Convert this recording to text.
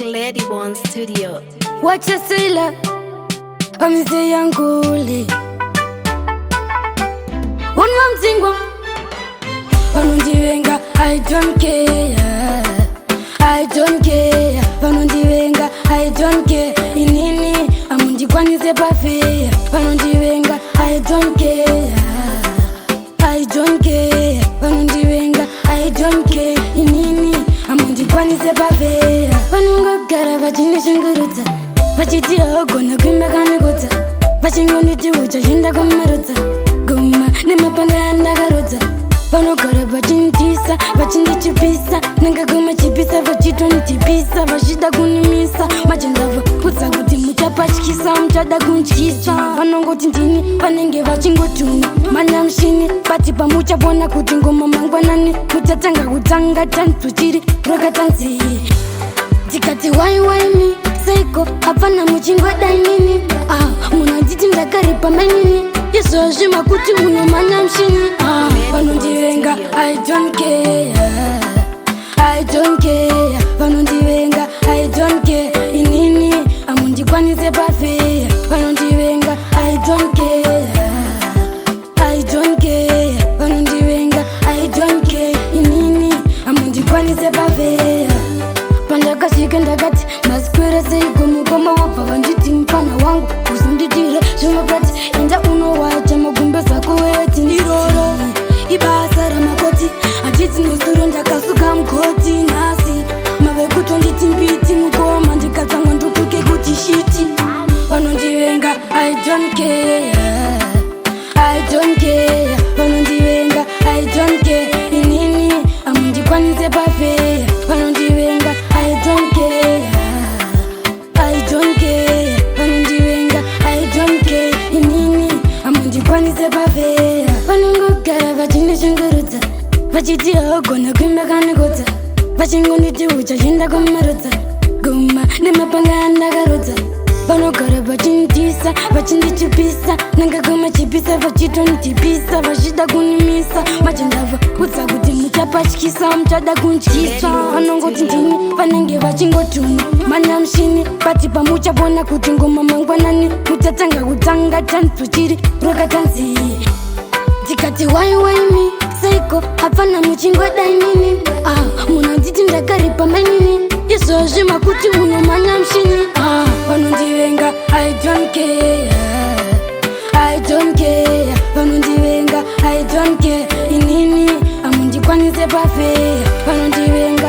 Glady studio. Watch a sailor, I'm saying Colle. One man single, I don't care. I don't care. I don't care. Inini, amundi kwani sepa fair. I don't care. I don't care. I don't care. Inini, amundi kwani sepa fair. Vanunga gara vachini shingurutsa. Vachiti agona kwimekani kutsa. Vachingonditi ucha shinda kumarutsa. Guma nemapanga andakarutsa. Vanogara vachindisa, vachindichipisa. Nengaguma chipisa, vachitonitipisa. Vachida kunimisa, machandava kutsa kuti muchapatyisa, muchada kuntyisa. Vanongoti ndini, vanenge vachingotuma manyamushini. Pati pamuchavona kuti ngoma mangwanani. Muchatanga kutanga tantuchiri rokatanzi. Tikati why me, seiko, hapana muchingodai nini. Munanditi ndakaripa manini. Yeso shima kuti muno manyamushini. Vanondivenga, I don't care. I don't care. Vanondivenga, I don't care. Inini, amundi kwanise pafe. Vanondivenga, I don't care. I don't care. Vanondivenga, I don't care. Inini, amundi kwanise pafe. Pandakasvika ndakati masikwera seiko mukoma wabva vanditi mupana wangu uzonditire zvimapati enda unowacha magumbe zako weti ndiroro ibasa ramakoti handiti nosuro ndakasuka mukoti nhasi mave kutonditi mbiti mukoma ndikatsamwa ndokuke kuti shiti vanondivenga I don't care. I don't care. Vanondivenga I don't care. Inini amundikwanise pafe. Vanondivenga I don't care. I don't care. Vanondivenga I don't care. Inini amundikwanise pafe. Vanongogara vachinishungurudza vachiti agona kwimekani kutsa vachingonditi ucha shinda kumarutsa guma nemapanga andakarutsa vanogara vachindisa vachindichipisa nengaguma chipisa vachitonitipisa vachida kunimisa machandava kutsa kuti muchapatyisa muchada kuntyisa vanongoti ndini vanenge vachingotuma manyamushini pati pamuchavona kuti ngoma mangwanani muchatanga kutanga tantuchiri rokatanzi. Tikati why me, seiko, hapana muchingodai nini. Munanditi ndakaripa manini. Yeso shima kuti muno manyamushini. Vanondivenga, I don't care. I don't care. Vanondivenga, I don't care. Inini, amundikwanise pafe. Vanondivenga